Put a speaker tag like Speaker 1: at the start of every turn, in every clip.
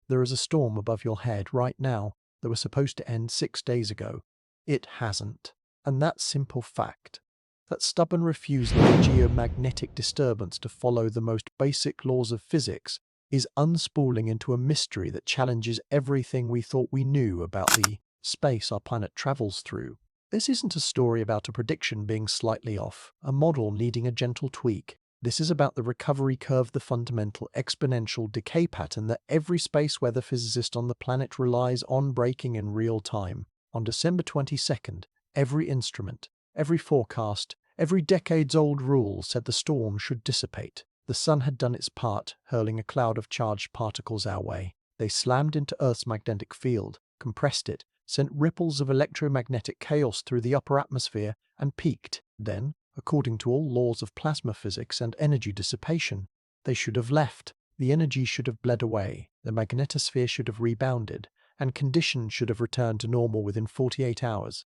Speaker 1: there is a storm above your head right now that was supposed to end 6 days ago. It hasn't. And that simple fact, that stubborn refusal of a geomagnetic disturbance to follow the most basic laws of physics, is unspooling into a mystery that challenges everything we thought we knew about the space our planet travels through. This isn't a story about a prediction being slightly off, a model needing a gentle tweak. This is about the recovery curve, the fundamental exponential decay pattern that every space weather physicist on the planet relies on breaking in real time. On December 22nd, every instrument, every forecast, every decades-old rule said the storm should dissipate. The sun had done its part, hurling a cloud of charged particles our way. They slammed into Earth's magnetic field, compressed it, sent ripples of electromagnetic chaos through the upper atmosphere, and peaked. Then, according to all laws of plasma physics and energy dissipation, they should have left. The energy should have bled away, the magnetosphere should have rebounded, and conditions should have returned to normal within 48 hours.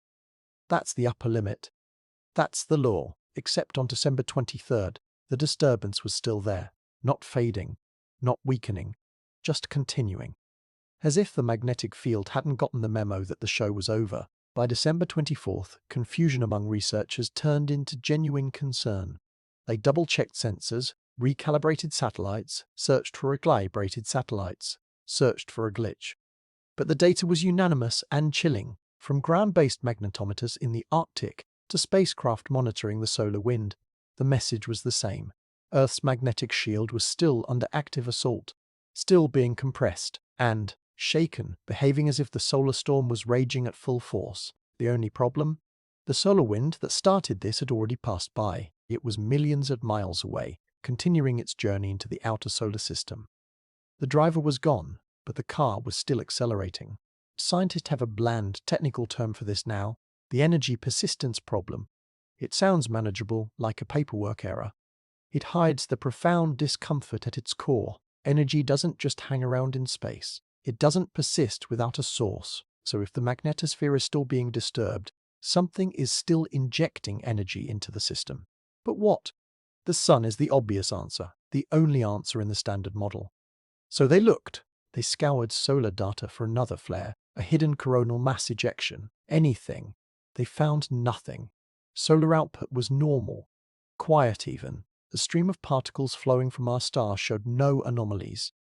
Speaker 1: That's the upper limit. That's the law. Except on December 23rd, the disturbance was still there, not fading, not weakening, just continuing. As if the magnetic field hadn't gotten the memo that the show was over, by December 24th, confusion among researchers turned into genuine concern. They double-checked sensors, recalibrated satellites, searched for recalibrated satellites, searched for a glitch. But the data was unanimous and chilling, from ground-based magnetometers in the Arctic to spacecraft monitoring the solar wind. The message was the same. Earth's magnetic shield was still under active assault, still being compressed and shaken, behaving as if the solar storm was raging at full force. The only problem? The solar wind that started this had already passed by. It was millions of miles away, continuing its journey into the outer solar system. The driver was gone, but the car was still accelerating. Scientists have a bland technical term for this now, the energy persistence problem. It sounds manageable, like a paperwork error. It hides the profound discomfort at its core. Energy doesn't just hang around in space. It doesn't persist without a source. So if the magnetosphere is still being disturbed, something is still injecting energy into the system. But what? The sun is the obvious answer, the only answer in the standard model. So they looked. They scoured solar data for another flare, a hidden coronal mass ejection, anything. They found nothing. Solar output was normal, quiet even. The stream of particles flowing from our star showed no anomalies.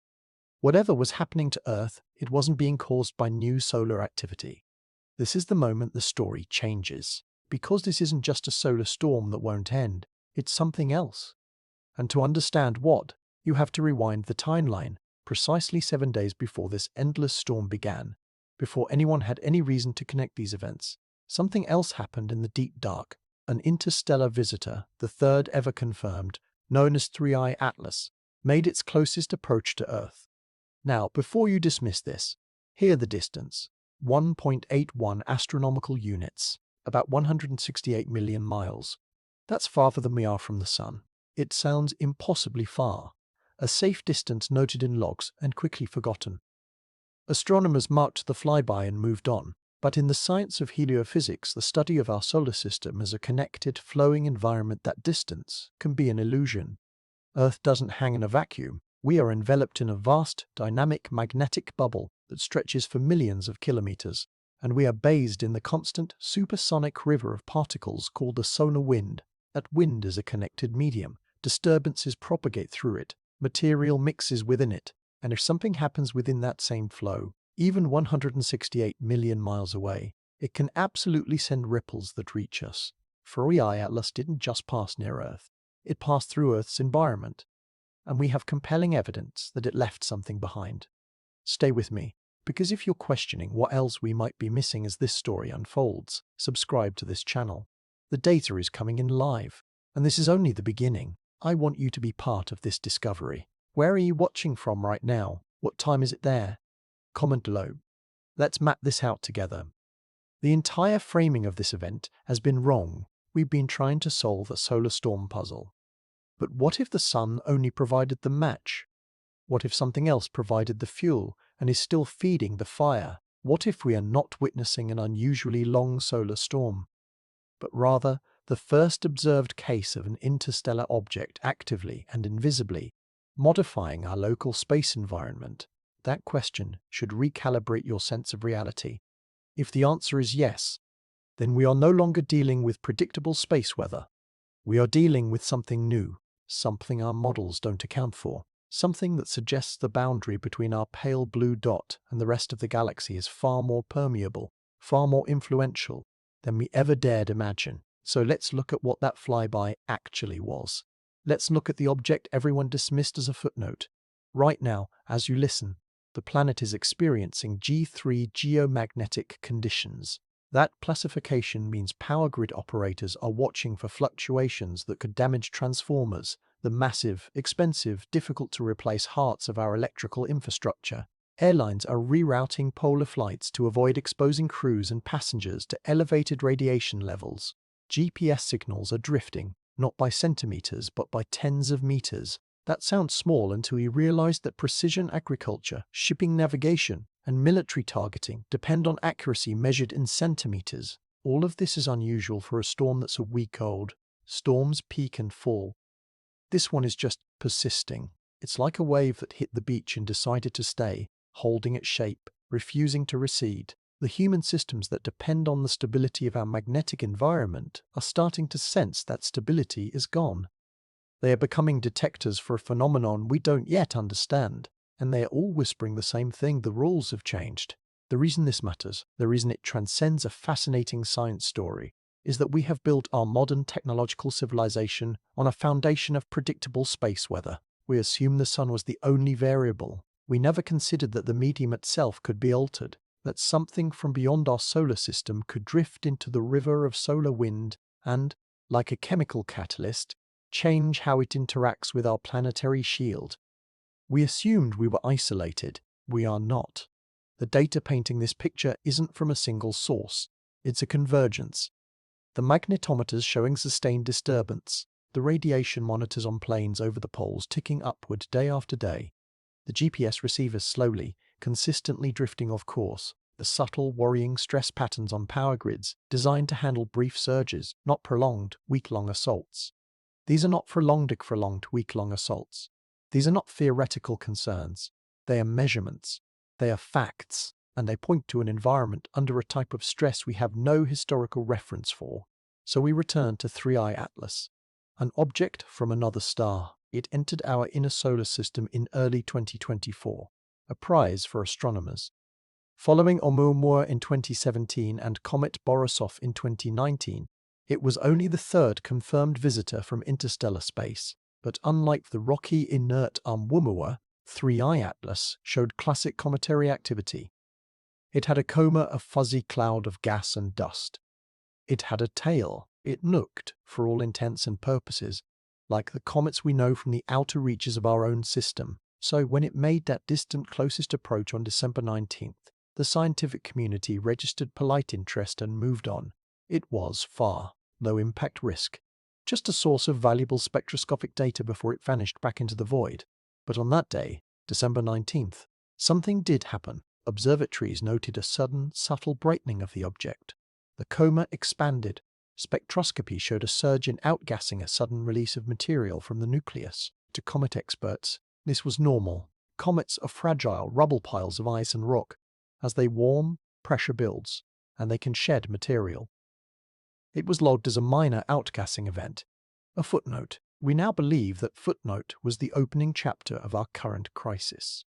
Speaker 1: Whatever was happening to Earth, it wasn't being caused by new solar activity. This is the moment the story changes. Because this isn't just a solar storm that won't end, it's something else. And to understand what, you have to rewind the timeline, precisely 7 days before this endless storm began. Before anyone had any reason to connect these events, something else happened in the deep dark. An interstellar visitor, the third ever confirmed, known as 3I Atlas, made its closest approach to Earth. Now, before you dismiss this, hear the distance. 1.81 astronomical units, about 168 million miles. That's farther than we are from the Sun. It sounds impossibly far, a safe distance noted in logs and quickly forgotten. Astronomers marked the flyby and moved on. But in the science of heliophysics, the study of our solar system as a connected, flowing environment, that distance can be an illusion. Earth doesn't hang in a vacuum. We are enveloped in a vast, dynamic, magnetic bubble that stretches for millions of kilometers, and we are bathed in the constant, supersonic river of particles called the solar wind. That wind is a connected medium. Disturbances propagate through it. Material mixes within it. And if something happens within that same flow, even 168 million miles away, it can absolutely send ripples that reach us. 3I Atlas didn't just pass near Earth. It passed through Earth's environment. And we have compelling evidence that it left something behind. Stay with me, because if you're questioning what else we might be missing as this story unfolds, subscribe to this channel. The data is coming in live, and this is only the beginning. I want you to be part of this discovery. Where are you watching from right now? What time is it there? Comment below. Let's map this out together. The entire framing of this event has been wrong. We've been trying to solve a solar storm puzzle. But what if the sun only provided the match? What if something else provided the fuel and is still feeding the fire? What if we are not witnessing an unusually long solar storm, but rather the first observed case of an interstellar object actively and invisibly modifying our local space environment? That question should recalibrate your sense of reality. If the answer is yes, then we are no longer dealing with predictable space weather. We are dealing with something new, something our models don't account for, something that suggests the boundary between our pale blue dot and the rest of the galaxy is far more permeable, far more influential than we ever dared imagine. So let's look at what that flyby actually was. Let's look at the object everyone dismissed as a footnote. Right now, as you listen, the planet is experiencing G3 geomagnetic conditions. That classification means power grid operators are watching for fluctuations that could damage transformers, the massive, expensive, difficult-to-replace hearts of our electrical infrastructure. Airlines are rerouting polar flights to avoid exposing crews and passengers to elevated radiation levels. GPS signals are drifting, not by centimeters but by tens of meters. That sounds small until you realize that precision agriculture, shipping navigation, and military targeting depend on accuracy measured in centimeters. All of this is unusual for a storm that's a week old. Storms peak and fall. This one is just persisting. It's like a wave that hit the beach and decided to stay, holding its shape, refusing to recede. The human systems that depend on the stability of our magnetic environment are starting to sense that stability is gone. They are becoming detectors for a phenomenon we don't yet understand, and they are all whispering the same thing: the rules have changed. The reason this matters, the reason it transcends a fascinating science story, is that we have built our modern technological civilization on a foundation of predictable space weather. We assumed the sun was the only variable. We never considered that the medium itself could be altered, that something from beyond our solar system could drift into the river of solar wind and, like a chemical catalyst, change how it interacts with our planetary shield. We assumed we were isolated. We are not. The data painting this picture isn't from a single source. It's a convergence. The magnetometers showing sustained disturbance, the radiation monitors on planes over the poles ticking upward day after day, the GPS receivers slowly, consistently drifting off course, the subtle, worrying stress patterns on power grids designed to handle brief surges, not prolonged, week-long assaults. These are not prolonged, week-long assaults. These are not theoretical concerns. They are measurements. They are facts, and they point to an environment under a type of stress we have no historical reference for. So we return to 3I Atlas, an object from another star. It entered our inner solar system in early 2024, a prize for astronomers. Following Oumuamua in 2017 and Comet Borisov in 2019, it was only the third confirmed visitor from interstellar space, but unlike the rocky, inert Oumuamua, 3I Atlas showed classic cometary activity. It had a coma of fuzzy cloud of gas and dust. It had a tail. It looked, for all intents and purposes, like the comets we know from the outer reaches of our own system. So when it made that distant closest approach on December 19th, the scientific community registered polite interest and moved on. It was far, low impact risk, just a source of valuable spectroscopic data before it vanished back into the void. But on that day, December 19th, something did happen. Observatories noted a sudden, subtle brightening of the object. The coma expanded. Spectroscopy showed a surge in outgassing, a sudden release of material from the nucleus. To comet experts, this was normal. Comets are fragile rubble piles of ice and rock. As they warm, pressure builds, and they can shed material. It was logged as a minor outgassing event. A footnote. We now believe that footnote was the opening chapter of our current crisis.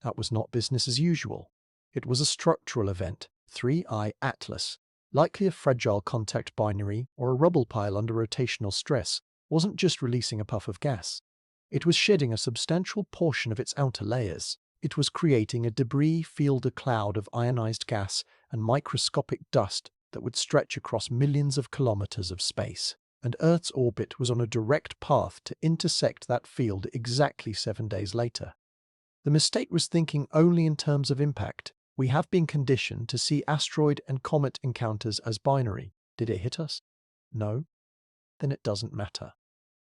Speaker 1: That was not business as usual. It was a structural event, 3I Atlas, likely a fragile contact binary or a rubble pile under rotational stress, wasn't just releasing a puff of gas. It was shedding a substantial portion of its outer layers. It was creating a debris fielder cloud of ionized gas and microscopic dust that would stretch across millions of kilometers of space. And Earth's orbit was on a direct path to intersect that field exactly 7 days later. The mistake was thinking only in terms of impact. We have been conditioned to see asteroid and comet encounters as binary. Did it hit us? No? Then it doesn't matter.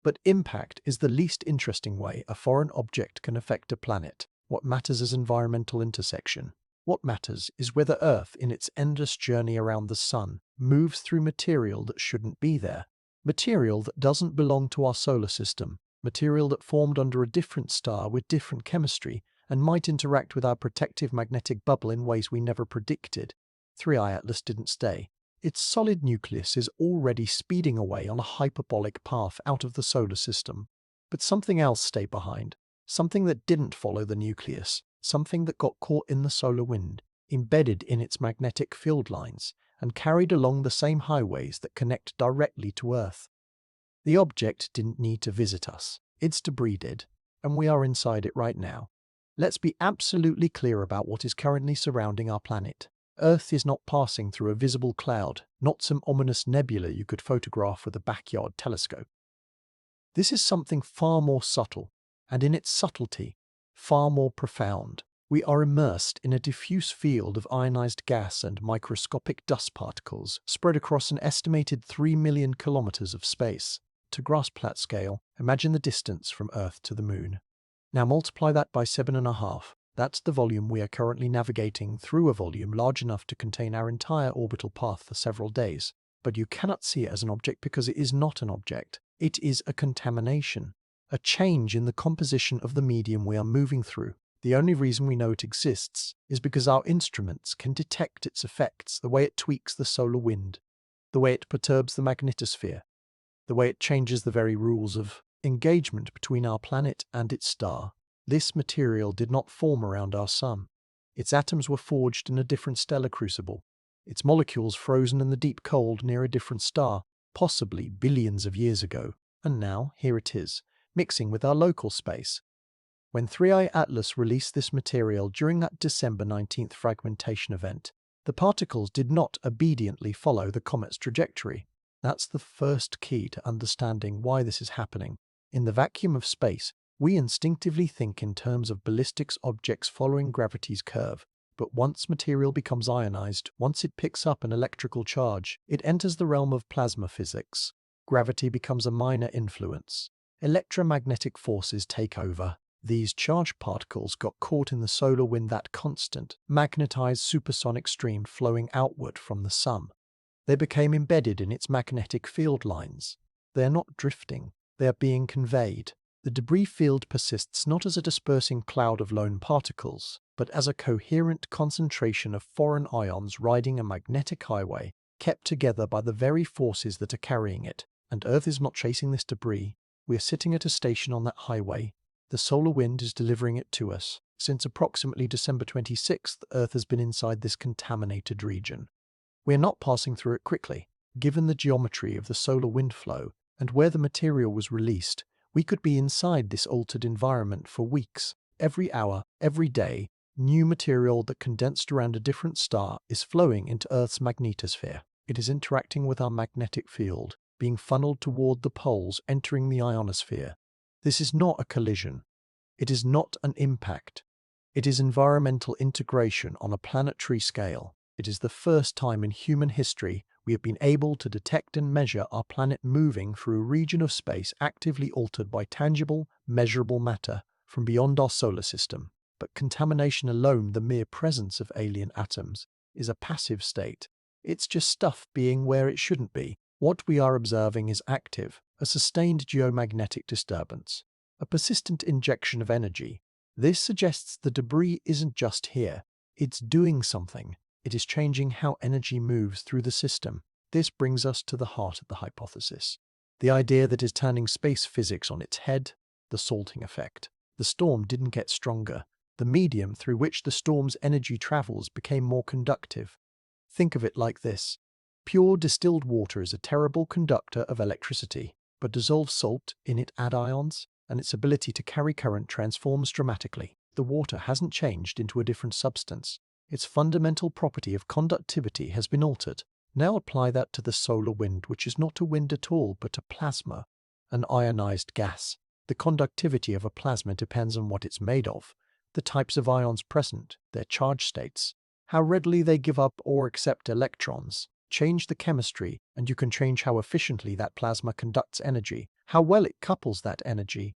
Speaker 1: But impact is the least interesting way a foreign object can affect a planet. What matters is environmental intersection. What matters is whether Earth, in its endless journey around the Sun, moves through material that shouldn't be there. Material that doesn't belong to our solar system. Material that formed under a different star with different chemistry and might interact with our protective magnetic bubble in ways we never predicted. 3i Atlas didn't stay. Its solid nucleus is already speeding away on a hyperbolic path out of the solar system. But something else stayed behind. Something that didn't follow the nucleus. Something that got caught in the solar wind, embedded in its magnetic field lines, and carried along the same highways that connect directly to Earth. The object didn't need to visit us. Its debris did, and we are inside it right now. Let's be absolutely clear about what is currently surrounding our planet. Earth is not passing through a visible cloud, not some ominous nebula you could photograph with a backyard telescope. This is something far more subtle, and in its subtlety, far more profound. We are immersed in a diffuse field of ionized gas and microscopic dust particles spread across an estimated 3 million kilometers of space. To grasp that scale, imagine the distance from Earth to the Moon. Now multiply that by 7.5. That's the volume we are currently navigating through, a volume large enough to contain our entire orbital path for several days. But you cannot see it as an object because it is not an object. It is a contamination, a change in the composition of the medium we are moving through. The only reason we know it exists is because our instruments can detect its effects, the way it tweaks the solar wind, the way it perturbs the magnetosphere, the way it changes the very rules of engagement between our planet and its star. This material did not form around our sun. Its atoms were forged in a different stellar crucible, its molecules frozen in the deep cold near a different star, possibly billions of years ago. And now, here it is, mixing with our local space. When 3i Atlas released this material during that December 19th fragmentation event, the particles did not obediently follow the comet's trajectory. That's the first key to understanding why this is happening. In the vacuum of space, we instinctively think in terms of ballistics objects following gravity's curve. But once material becomes ionized, once it picks up an electrical charge, it enters the realm of plasma physics. Gravity becomes a minor influence. Electromagnetic forces take over. These charged particles got caught in the solar wind, that constant, magnetized supersonic stream flowing outward from the sun. They became embedded in its magnetic field lines. They are not drifting, they are being conveyed. The debris field persists not as a dispersing cloud of lone particles, but as a coherent concentration of foreign ions riding a magnetic highway, kept together by the very forces that are carrying it. And Earth is not chasing this debris. We are sitting at a station on that highway. The solar wind is delivering it to us. Since approximately December 26th, Earth has been inside this contaminated region. We are not passing through it quickly. Given the geometry of the solar wind flow and where the material was released, we could be inside this altered environment for weeks. Every hour, every day, new material that condensed around a different star is flowing into Earth's magnetosphere. It is interacting with our magnetic field, being funneled toward the poles, entering the ionosphere. This is not a collision. It is not an impact. It is environmental integration on a planetary scale. It is the first time in human history we have been able to detect and measure our planet moving through a region of space actively altered by tangible, measurable matter from beyond our solar system. But contamination alone, the mere presence of alien atoms, is a passive state. It's just stuff being where it shouldn't be. What we are observing is active, a sustained geomagnetic disturbance, a persistent injection of energy. This suggests the debris isn't just here, it's doing something. It is changing how energy moves through the system. This brings us to the heart of the hypothesis. The idea that is turning space physics on its head, the salting effect. The storm didn't get stronger. The medium through which the storm's energy travels became more conductive. Think of it like this. Pure distilled water is a terrible conductor of electricity, but dissolved salt in it add ions, and its ability to carry current transforms dramatically. The water hasn't changed into a different substance. Its fundamental property of conductivity has been altered. Now apply that to the solar wind, which is not a wind at all, but a plasma, an ionized gas. The conductivity of a plasma depends on what it's made of, the types of ions present, their charge states, how readily they give up or accept electrons. Change the chemistry, and you can change how efficiently that plasma conducts energy, how well it couples that energy,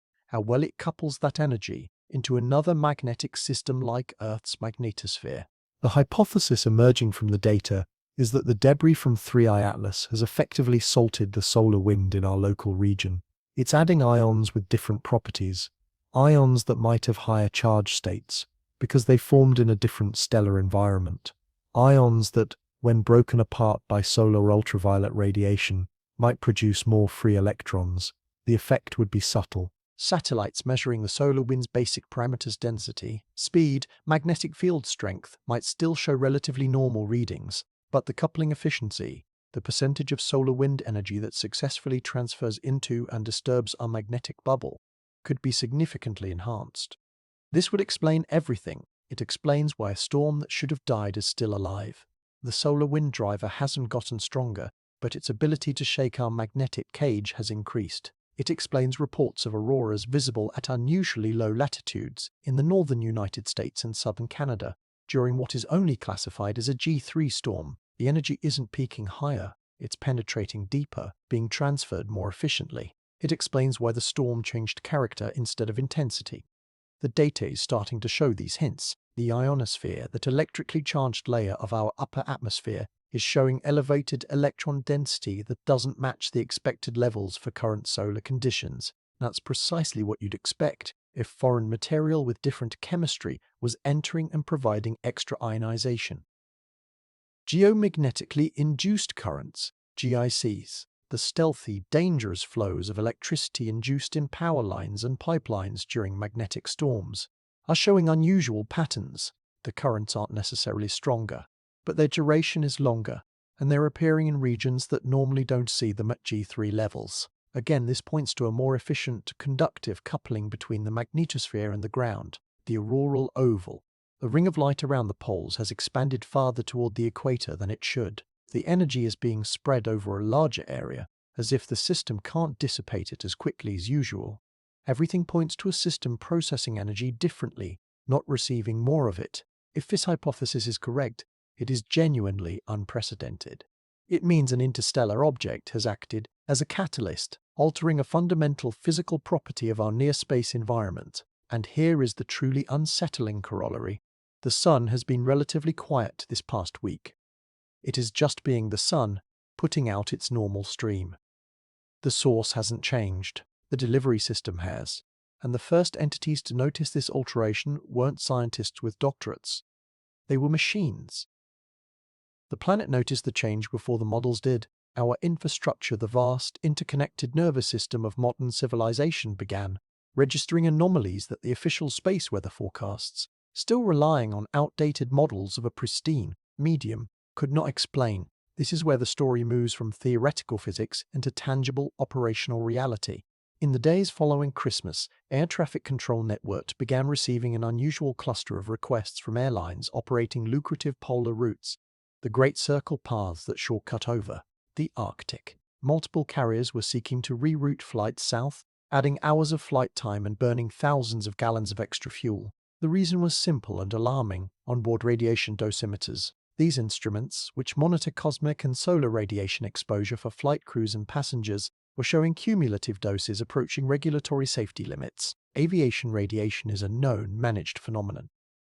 Speaker 1: into another magnetic system like Earth's magnetosphere. The hypothesis emerging from the data is that the debris from 3i Atlas has effectively salted the solar wind in our local region. It's adding ions with different properties, Ions that might have higher charge states because they formed in a different stellar environment. Ions that, when broken apart by solar ultraviolet radiation, might produce more free electrons. The effect would be subtle. Satellites measuring the solar wind's basic parameters, density, speed, magnetic field strength, might still show relatively normal readings, but the coupling efficiency, the percentage of solar wind energy that successfully transfers into and disturbs our magnetic bubble, could be significantly enhanced. This would explain everything. It explains why a storm that should have died is still alive. The solar wind driver hasn't gotten stronger, but its ability to shake our magnetic cage has increased. It explains reports of auroras visible at unusually low latitudes in the northern United States and southern Canada during what is only classified as a G3 storm. The energy isn't peaking higher, it's penetrating deeper, being transferred more efficiently. It explains why the storm changed character instead of intensity. The data is starting to show these hints. The ionosphere, that electrically charged layer of our upper atmosphere, is showing elevated electron density that doesn't match the expected levels for current solar conditions. That's precisely what you'd expect if foreign material with different chemistry was entering and providing extra ionization. Geomagnetically induced currents, GICs, the stealthy, dangerous flows of electricity induced in power lines and pipelines during magnetic storms, are showing unusual patterns. The currents aren't necessarily stronger, but their duration is longer, and they're appearing in regions that normally don't see them at G3 levels. Again, this points to a more efficient, conductive coupling between the magnetosphere and the ground, the auroral oval. The ring of light around the poles has expanded farther toward the equator than it should. The energy is being spread over a larger area, as if the system can't dissipate it as quickly as usual. Everything points to a system processing energy differently, not receiving more of it. If this hypothesis is correct, it is genuinely unprecedented. It means an interstellar object has acted as a catalyst, altering a fundamental physical property of our near-space environment. And here is the truly unsettling corollary. The Sun has been relatively quiet this past week. It is just being the Sun, putting out its normal stream. The source hasn't changed, the delivery system has, and the first entities to notice this alteration weren't scientists with doctorates. They were machines. The planet noticed the change before the models did. Our infrastructure, the vast, interconnected nervous system of modern civilization, began registering anomalies that the official space weather forecasts, still relying on outdated models of a pristine medium, could not explain. This is where the story moves from theoretical physics into tangible operational reality. In the days following Christmas, air traffic control networks began receiving an unusual cluster of requests from airlines operating lucrative polar routes, the Great Circle paths that shortcut over the Arctic. Multiple carriers were seeking to reroute flights south, adding hours of flight time and burning thousands of gallons of extra fuel. The reason was simple and alarming: onboard radiation dosimeters. These instruments, which monitor cosmic and solar radiation exposure for flight crews and passengers, were showing cumulative doses approaching regulatory safety limits. Aviation radiation is a known, managed phenomenon.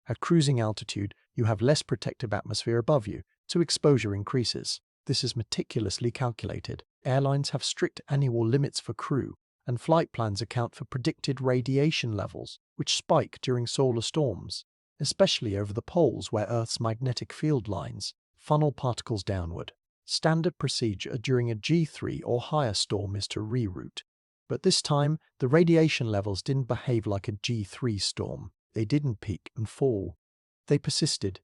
Speaker 1: At cruising altitude, you have less protective atmosphere above you, so exposure increases. This is meticulously calculated. Airlines have strict annual limits for crew, and flight plans account for predicted radiation levels, which spike during solar storms, especially over the poles where Earth's magnetic field lines funnel particles downward. Standard procedure during a G3 or higher storm is to reroute. But this time, the radiation levels didn't behave like a G3 storm. They didn't peak and fall. They persisted.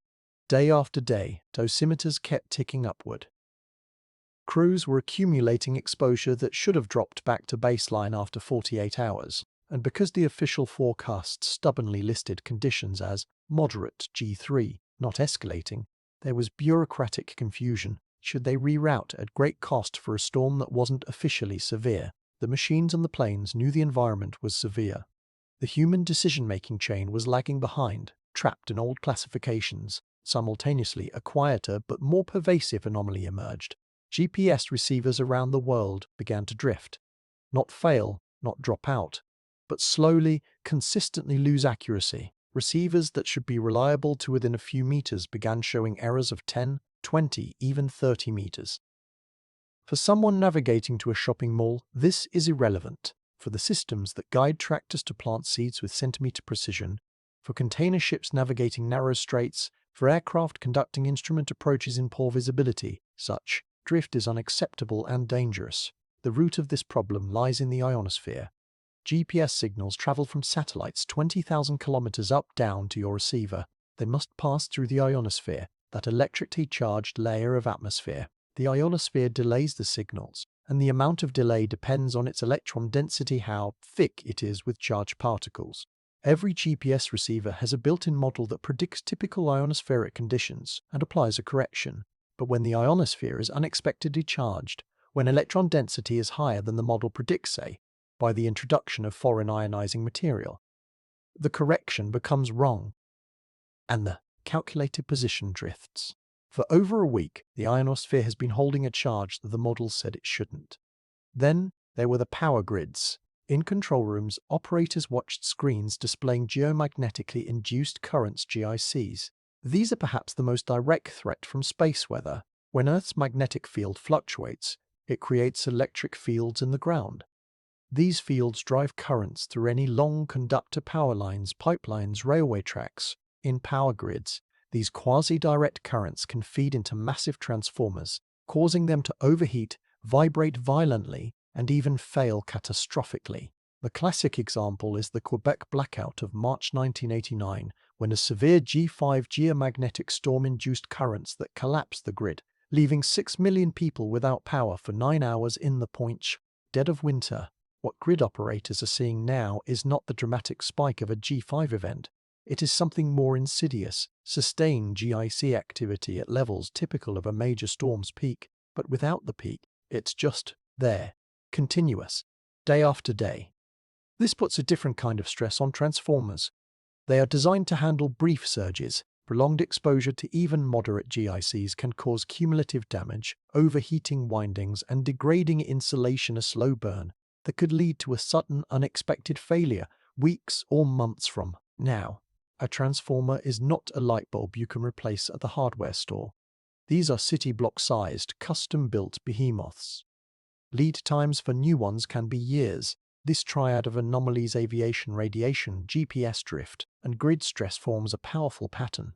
Speaker 1: Day after day, dosimeters kept ticking upward. Crews were accumulating exposure that should have dropped back to baseline after 48 hours, and because the official forecast stubbornly listed conditions as moderate G3, not escalating, there was bureaucratic confusion. Should they reroute at great cost for a storm that wasn't officially severe? The machines on the planes knew the environment was severe. The human decision-making chain was lagging behind, trapped in old classifications. Simultaneously, a quieter but more pervasive anomaly emerged. GPS receivers around the world began to drift. Not fail, not drop out, but slowly, consistently lose accuracy. Receivers that should be reliable to within a few meters began showing errors of 10, 20, even 30 meters. For someone navigating to a shopping mall, this is irrelevant. for the systems that guide tractors to plant seeds with centimeter precision, for container ships navigating narrow straits, for aircraft conducting instrument approaches in poor visibility. Such drift is unacceptable and dangerous. The root of this problem lies in the ionosphere. GPS signals travel from satellites 20,000 kilometers up down to your receiver. They must pass through the ionosphere, that electrically charged layer of atmosphere. The ionosphere delays the signals, and the amount of delay depends on its electron density, how thick it is with charged particles. Every GPS receiver has a built-in model that predicts typical ionospheric conditions and applies a correction. But when the ionosphere is unexpectedly charged, when electron density is higher than the model predicts, say, by the introduction of foreign ionizing material, the correction becomes wrong, and the calculated position drifts. For over a week, the ionosphere has been holding a charge that the model said it shouldn't. Then there were the power grids. In control rooms, operators watched screens displaying geomagnetically induced currents, GICs. These are perhaps the most direct threat from space weather. When Earth's magnetic field fluctuates, it creates electric fields in the ground. These fields drive currents through any long conductor power lines, pipelines, railway tracks. In power grids, these quasi-direct currents can feed into massive transformers, causing them to overheat, vibrate violently, and even fail catastrophically. The classic example is the Quebec blackout of March 1989, when a severe G5 geomagnetic storm induced currents that collapsed the grid, leaving 6 million people without power for 9 hours in the dead of winter. What grid operators are seeing now is not the dramatic spike of a G5 event. It is something more insidious, sustained GIC activity at levels typical of a major storm's peak, but without the peak. It's just there, continuous, day after day. This puts a different kind of stress on transformers. They are designed to handle brief surges. Prolonged exposure to even moderate GICs can cause cumulative damage, overheating windings, and degrading insulation, a slow burn that could lead to a sudden, unexpected failure weeks or months from now. A transformer is not a light bulb you can replace at the hardware store. These are city block-sized, custom-built behemoths. Lead times for new ones can be years. This triad of anomalies, aviation, radiation, GPS drift, and grid stress forms a powerful pattern.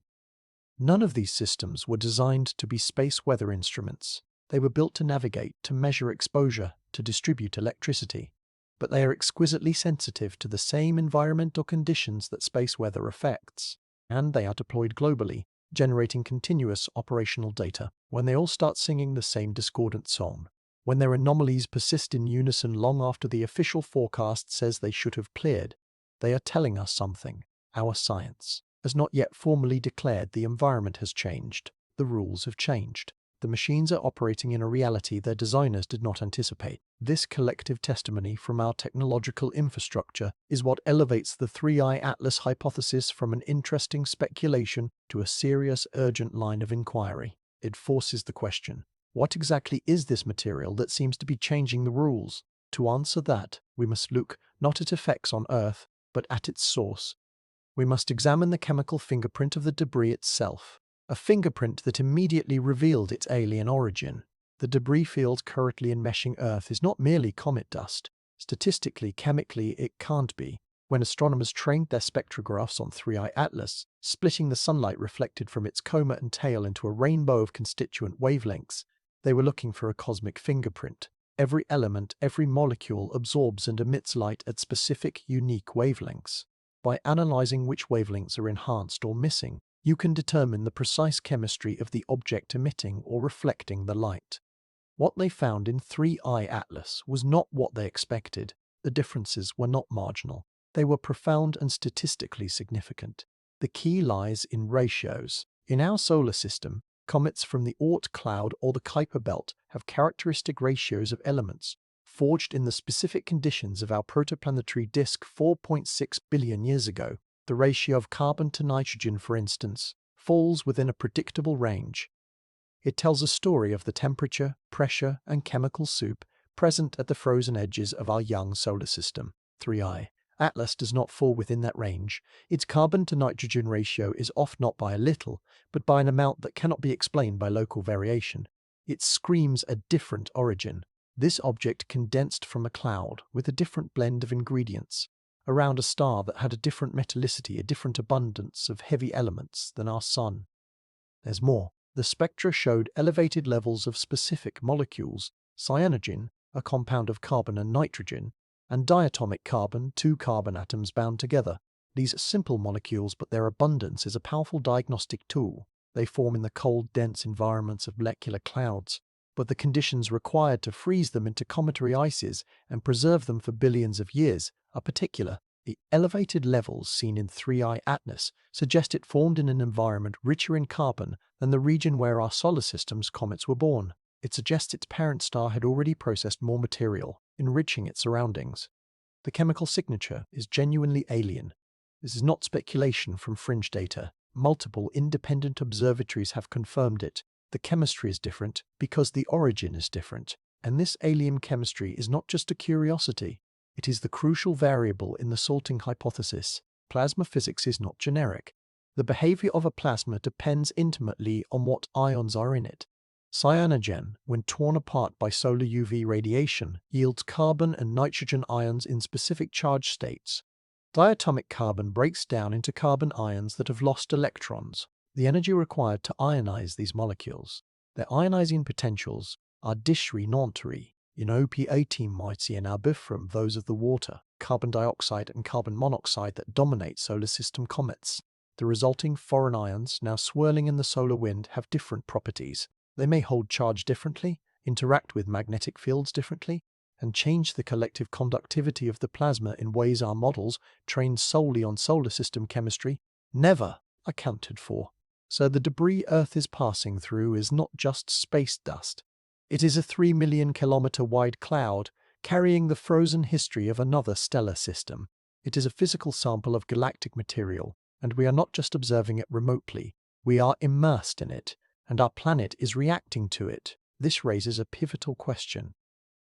Speaker 1: None of these systems were designed to be space weather instruments. They were built to navigate, to measure exposure, to distribute electricity. But they are exquisitely sensitive to the same environmental conditions that space weather affects, and they are deployed globally, generating continuous operational data. When they all start singing the same discordant song, when their anomalies persist in unison long after the official forecast says they should have cleared, they are telling us something. Our science has not yet formally declared the environment has changed. The rules have changed. The machines are operating in a reality their designers did not anticipate. This collective testimony from our technological infrastructure is what elevates the 3I Atlas hypothesis from an interesting speculation to a serious, urgent line of inquiry. It forces the question, what exactly is this material that seems to be changing the rules? To answer that, we must look not at effects on Earth, but at its source. We must examine the chemical fingerprint of the debris itself. A fingerprint that immediately revealed its alien origin. The debris field currently enmeshing Earth is not merely comet dust. Statistically, chemically, it can't be. When astronomers trained their spectrographs on 3I Atlas, splitting the sunlight reflected from its coma and tail into a rainbow of constituent wavelengths, they were looking for a cosmic fingerprint. Every element, every molecule absorbs and emits light at specific, unique wavelengths. By analyzing which wavelengths are enhanced or missing, you can determine the precise chemistry of the object emitting or reflecting the light. What they found in 3I Atlas was not what they expected. The differences were not marginal. They were profound and statistically significant. The key lies in ratios. In our solar system, comets from the Oort cloud or the Kuiper belt have characteristic ratios of elements, forged in the specific conditions of our protoplanetary disk 4.6 billion years ago. The ratio of carbon to nitrogen, for instance, falls within a predictable range. It tells a story of the temperature, pressure, and chemical soup present at the frozen edges of our young solar system. 3I Atlas does not fall within that range. Its carbon to nitrogen ratio is off not by a little, but by an amount that cannot be explained by local variation. It screams a different origin. This object condensed from a cloud with a different blend of ingredients around a star that had a different metallicity, a different abundance of heavy elements than our Sun. There's more. The spectra showed elevated levels of specific molecules: cyanogen, a compound of carbon and nitrogen, and diatomic carbon, two carbon atoms bound together. These simple molecules, but their abundance is a powerful diagnostic tool. They form in the cold, dense environments of molecular clouds, but the conditions required to freeze them into cometary ices and preserve them for billions of years are particular. The elevated levels seen in 3I Atlas suggest it formed in an environment richer in carbon than the region where our solar system's comets were born. It suggests its parent star had already processed more material, enriching its surroundings. The chemical signature is genuinely alien. This is not speculation from fringe data. Multiple independent observatories have confirmed it. The chemistry is different because the origin is different. And this alien chemistry is not just a curiosity. It is the crucial variable in the salting hypothesis. Plasma physics is not generic. The behavior of a plasma depends intimately on what ions are in it. Cyanogen, when torn apart by solar UV radiation, yields carbon and nitrogen ions in specific charge states. Diatomic carbon breaks down into carbon ions that have lost electrons. The energy required to ionize these molecules, their ionizing potentials, are discrete, in OP18 mighty and from those of the water, carbon dioxide and carbon monoxide that dominate solar system comets. The resulting foreign ions, now swirling in the solar wind, have different properties. They may hold charge differently, interact with magnetic fields differently, and change the collective conductivity of the plasma in ways our models, trained solely on solar system chemistry, never accounted for. So the debris Earth is passing through is not just space dust. It is a 3 million kilometer wide cloud carrying the frozen history of another stellar system. It is a physical sample of galactic material, and we are not just observing it remotely. We are immersed in it, and our planet is reacting to it. This raises a pivotal question.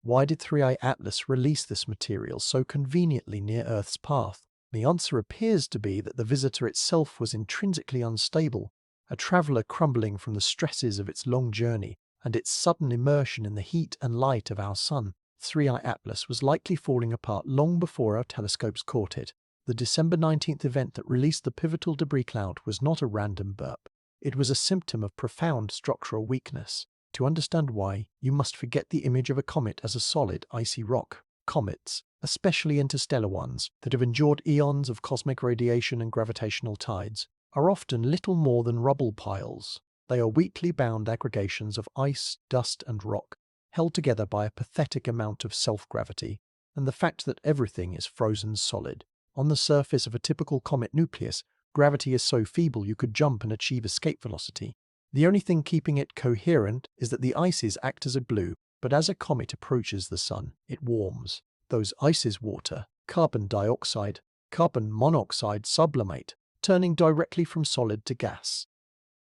Speaker 1: Why did 3I Atlas release this material so conveniently near Earth's path? The answer appears to be that the visitor itself was intrinsically unstable, a traveler crumbling from the stresses of its long journey and its sudden immersion in the heat and light of our Sun. 3I Atlas was likely falling apart long before our telescopes caught it. The December 19th event that released the pivotal debris cloud was not a random burp. It was a symptom of profound structural weakness. To understand why, you must forget the image of a comet as a solid, icy rock. Comets, especially interstellar ones that have endured eons of cosmic radiation and gravitational tides, are often little more than rubble piles. They are weakly bound aggregations of ice, dust, and rock, held together by a pathetic amount of self-gravity, and the fact that everything is frozen solid. On the surface of a typical comet nucleus, gravity is so feeble you could jump and achieve escape velocity. The only thing keeping it coherent is that the ices act as a glue, but as a comet approaches the Sun, it warms. Those ices water, carbon dioxide, carbon monoxide sublimate, turning directly from solid to gas.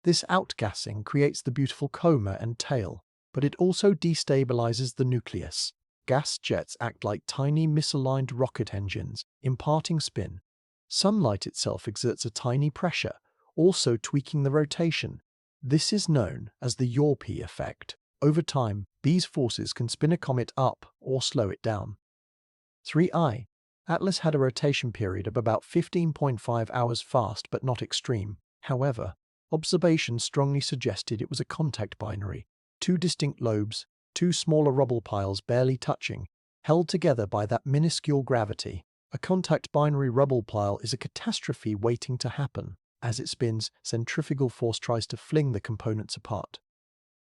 Speaker 1: This outgassing creates the beautiful coma and tail, but it also destabilizes the nucleus. Gas jets act like tiny misaligned rocket engines, imparting spin. Sunlight itself exerts a tiny pressure, also tweaking the rotation. This is known as the Yorpy effect. Over time, these forces can spin a comet up or slow it down. 3I Atlas had a rotation period of about 15.5 hours fast but not extreme. However, observations strongly suggested it was a contact binary. Two distinct lobes, two smaller rubble piles barely touching, held together by that minuscule gravity. A contact binary rubble pile is a catastrophe waiting to happen. As it spins, centrifugal force tries to fling the components apart.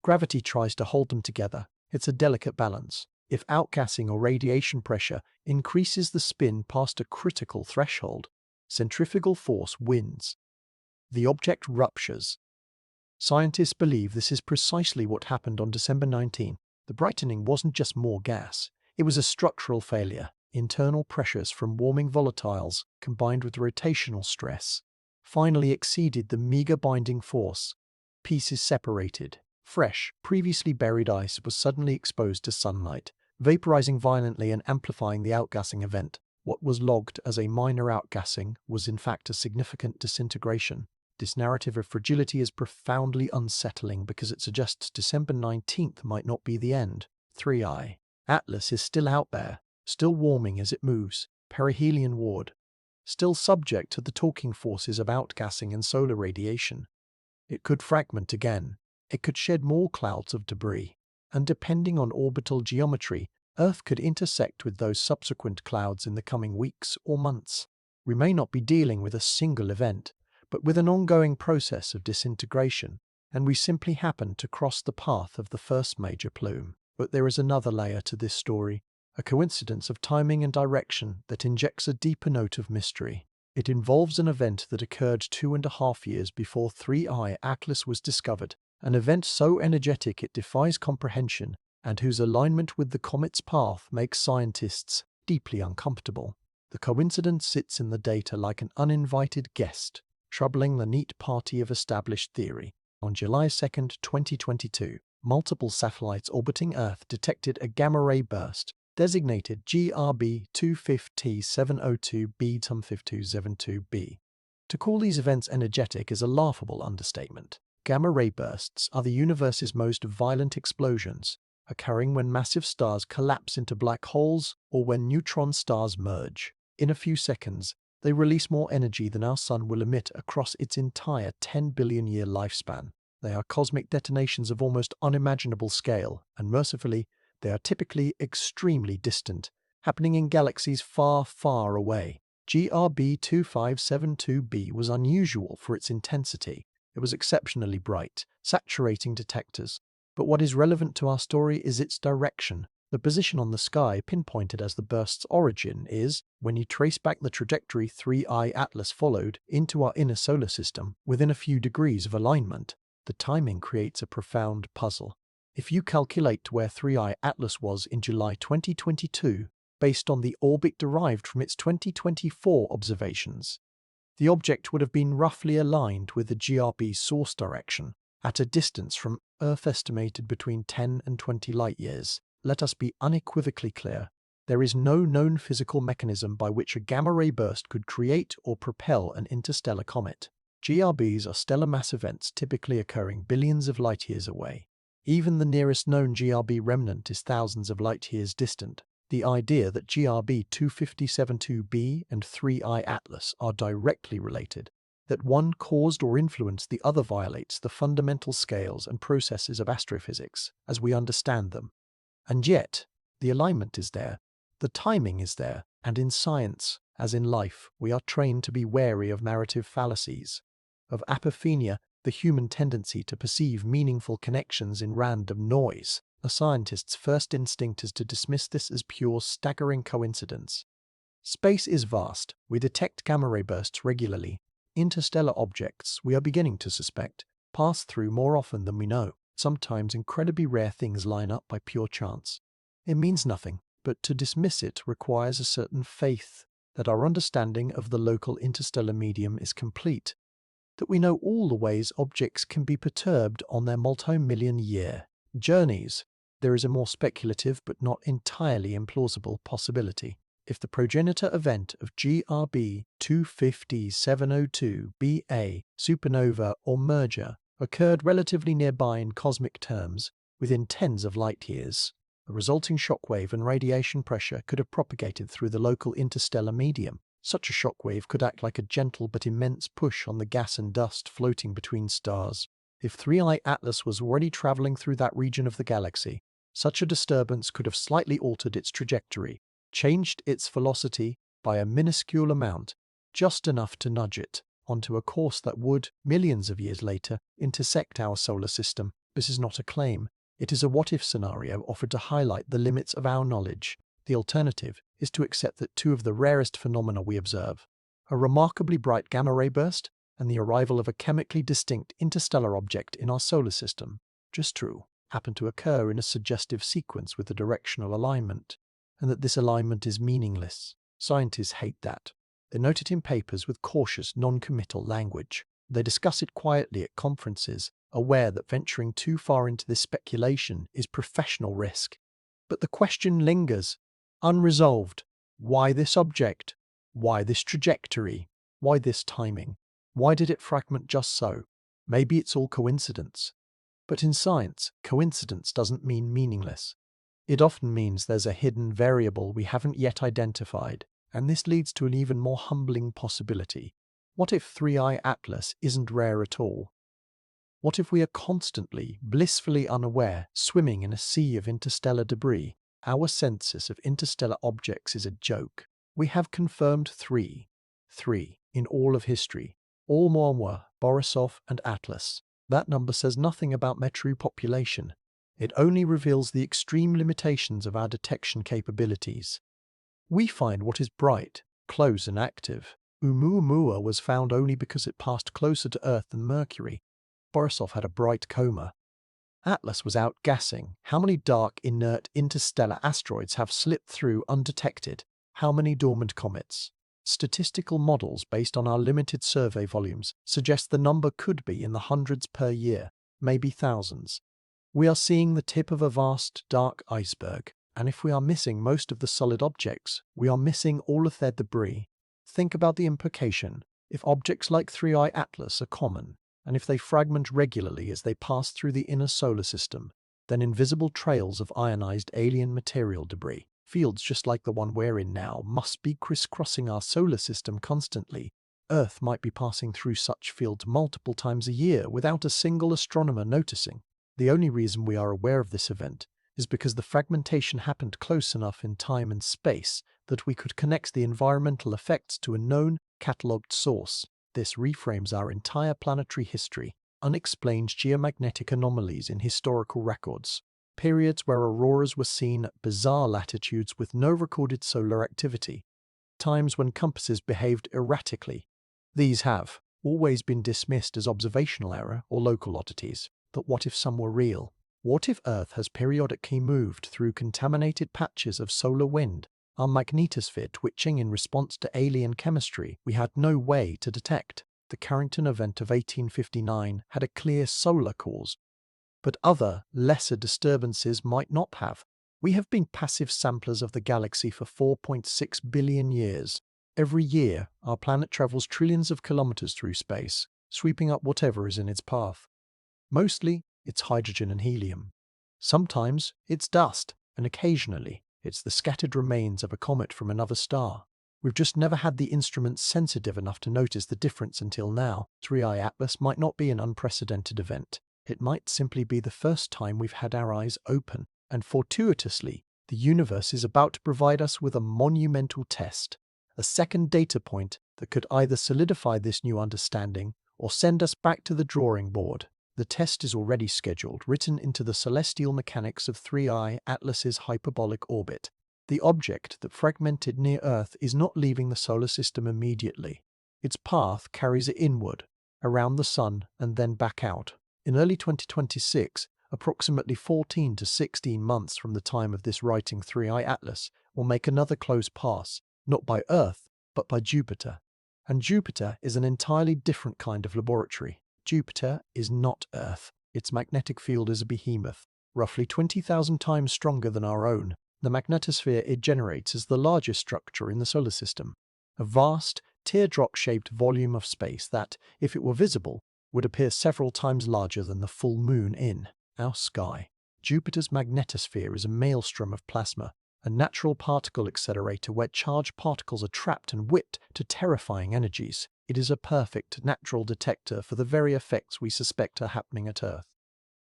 Speaker 1: Gravity tries to hold them together. It's a delicate balance. If outgassing or radiation pressure increases the spin past a critical threshold, centrifugal force wins. The object ruptures. Scientists believe this is precisely what happened on December 19. The brightening wasn't just more gas. It was a structural failure. Internal pressures from warming volatiles, combined with rotational stress, finally exceeded the meager binding force. Pieces separated. Fresh, previously buried ice was suddenly exposed to sunlight, vaporizing violently and amplifying the outgassing event. What was logged as a minor outgassing was in fact a significant disintegration. This narrative of fragility is profoundly unsettling because it suggests December 19th might not be the end. 3I Atlas is still out there, still warming as it moves, perihelion ward, still subject to the talking forces of outgassing and solar radiation. It could fragment again, it could shed more clouds of debris, and depending on orbital geometry, Earth could intersect with those subsequent clouds in the coming weeks or months. We may not be dealing with a single event, but with an ongoing process of disintegration, and we simply happen to cross the path of the first major plume. But there is another layer to this story, a coincidence of timing and direction that injects a deeper note of mystery. It involves an event that occurred 2.5 years before 3I Atlas was discovered, an event so energetic it defies comprehension and whose alignment with the comet's path makes scientists deeply uncomfortable. The coincidence sits in the data like an uninvited guest, troubling the neat party of established theory. On July 2, 2022, multiple satellites orbiting Earth detected a gamma-ray burst, designated GRB 250-702b 5272b. To call these events energetic is a laughable understatement. Gamma-ray bursts are the universe's most violent explosions, occurring when massive stars collapse into black holes or when neutron stars merge. In a few seconds, they release more energy than our Sun will emit across its entire 10 billion-year lifespan. They are cosmic detonations of almost unimaginable scale, and mercifully, they are typically extremely distant, happening in galaxies far, far away. GRB 2572b was unusual for its intensity. It was exceptionally bright, saturating detectors. But what is relevant to our story is its direction. The position on the sky pinpointed as the burst's origin is, when you trace back the trajectory 3I Atlas followed into our inner solar system, within a few degrees of alignment. The timing creates a profound puzzle. If you calculate where 3I Atlas was in July 2022, based on the orbit derived from its 2024 observations, the object would have been roughly aligned with the GRB source direction, at a distance from Earth estimated between 10 and 20 light-years. Let us be unequivocally clear. There is no known physical mechanism by which a gamma-ray burst could create or propel an interstellar comet. GRBs are stellar mass events typically occurring billions of light-years away. Even the nearest known GRB remnant is thousands of light-years distant. The idea that GRB 25072b and 3I Atlas are directly related, that one caused or influenced the other, violates the fundamental scales and processes of astrophysics as we understand them. And yet, the alignment is there, the timing is there, and in science, as in life, we are trained to be wary of narrative fallacies, of apophenia, the human tendency to perceive meaningful connections in random noise. A scientist's first instinct is to dismiss this as pure, staggering coincidence. Space is vast. We detect gamma-ray bursts regularly. Interstellar objects, we are beginning to suspect, pass through more often than we know. Sometimes incredibly rare things line up by pure chance. It means nothing, but to dismiss it requires a certain faith that our understanding of the local interstellar medium is complete, that we know all the ways objects can be perturbed on their multi-million-year journeys. There is a more speculative but not entirely implausible possibility. If the progenitor event of GRB 250-702b supernova or merger occurred relatively nearby in cosmic terms, within tens of light-years, a resulting shockwave and radiation pressure could have propagated through the local interstellar medium. Such a shockwave could act like a gentle but immense push on the gas and dust floating between stars. If 3I Atlas was already traveling through that region of the galaxy, such a disturbance could have slightly altered its trajectory, changed its velocity by a minuscule amount, just enough to nudge it onto a course that would, millions of years later, intersect our solar system. This is not a claim. It is a what-if scenario offered to highlight the limits of our knowledge. The alternative is to accept that two of the rarest phenomena we observe, a remarkably bright gamma-ray burst and the arrival of a chemically distinct interstellar object in our solar system, just true, happen to occur in a suggestive sequence with a directional alignment, and that this alignment is meaningless. Scientists hate that. They note it in papers with cautious, non-committal language. They discuss it quietly at conferences, aware that venturing too far into this speculation is professional risk. But the question lingers, unresolved. Why this object? Why this trajectory? Why this timing? Why did it fragment just so? Maybe it's all coincidence. But in science, coincidence doesn't mean meaningless. It often means there's a hidden variable we haven't yet identified, and this leads to an even more humbling possibility. What if 3i Atlas isn't rare at all? What if we are constantly, blissfully unaware, swimming in a sea of interstellar debris? Our census of interstellar objects is a joke. We have confirmed three in all of history: Oumuamua, Borisov, and Atlas. That number says nothing about metro population. It only reveals the extreme limitations of our detection capabilities. We find what is bright, close, and active. Oumuamua was found only because it passed closer to Earth than Mercury. Borisov had a bright coma. Atlas was outgassing. How many dark, inert interstellar asteroids have slipped through undetected? How many dormant comets? Statistical models based on our limited survey volumes suggest the number could be in the hundreds per year, maybe thousands. We are seeing the tip of a vast, dark iceberg, and if we are missing most of the solid objects, we are missing all of their debris. Think about the implication. If objects like 3i Atlas are common, and if they fragment regularly as they pass through the inner solar system, then invisible trails of ionized alien material debris, fields just like the one we're in now, must be crisscrossing our solar system constantly. Earth might be passing through such fields multiple times a year without a single astronomer noticing. The only reason we are aware of this event is because the fragmentation happened close enough in time and space that we could connect the environmental effects to a known, catalogued source. This reframes our entire planetary history, unexplained geomagnetic anomalies in historical records, periods where auroras were seen at bizarre latitudes with no recorded solar activity, times when compasses behaved erratically. These have always been dismissed as observational error or local oddities. But what if some were real? What if Earth has periodically moved through contaminated patches of solar wind, our magnetosphere twitching in response to alien chemistry we had no way to detect? The Carrington event of 1859 had a clear solar cause, but other, lesser disturbances might not have. We have been passive samplers of the galaxy for 4.6 billion years. Every year, our planet travels trillions of kilometers through space, sweeping up whatever is in its path. Mostly, it's hydrogen and helium. Sometimes, it's dust, and occasionally, it's the scattered remains of a comet from another star. We've just never had the instruments sensitive enough to notice the difference until now. 3i Atlas might not be an unprecedented event. It might simply be the first time we've had our eyes open, and fortuitously, the universe is about to provide us with a monumental test, a second data point that could either solidify this new understanding or send us back to the drawing board. The test is already scheduled, written into the celestial mechanics of 3i Atlas's hyperbolic orbit. The object that fragmented near Earth is not leaving the solar system immediately. Its path carries it inward, around the Sun, and then back out. In early 2026, approximately 14 to 16 months from the time of this writing, 3i Atlas will make another close pass, not by Earth, but by Jupiter. And Jupiter is an entirely different kind of laboratory. Jupiter is not Earth. Its magnetic field is a behemoth, roughly 20,000 times stronger than our own. The magnetosphere it generates is the largest structure in the solar system, a vast, teardrop-shaped volume of space that, if it were visible, would appear several times larger than the full moon in our sky. Jupiter's magnetosphere is a maelstrom of plasma, a natural particle accelerator where charged particles are trapped and whipped to terrifying energies. It is a perfect natural detector for the very effects we suspect are happening at Earth.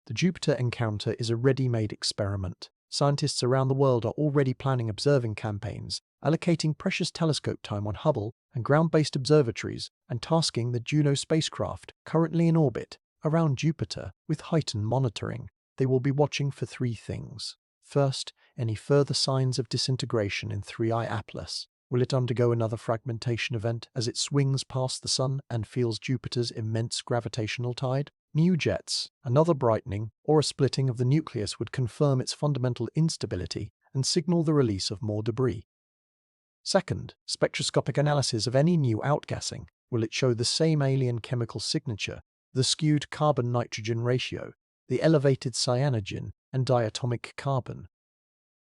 Speaker 1: The Jupiter encounter is a ready-made experiment. Scientists around the world are already planning observing campaigns, allocating precious telescope time on Hubble and ground-based observatories, and tasking the Juno spacecraft, currently in orbit, around Jupiter with heightened monitoring. They will be watching for three things. First, any further signs of disintegration in 3i Atlas. Will it undergo another fragmentation event as it swings past the Sun and feels Jupiter's immense gravitational tide? New jets, another brightening, or a splitting of the nucleus would confirm its fundamental instability and signal the release of more debris. Second, spectroscopic analysis of any new outgassing. Will it show the same alien chemical signature, the skewed carbon-nitrogen ratio, the elevated cyanogen and diatomic carbon?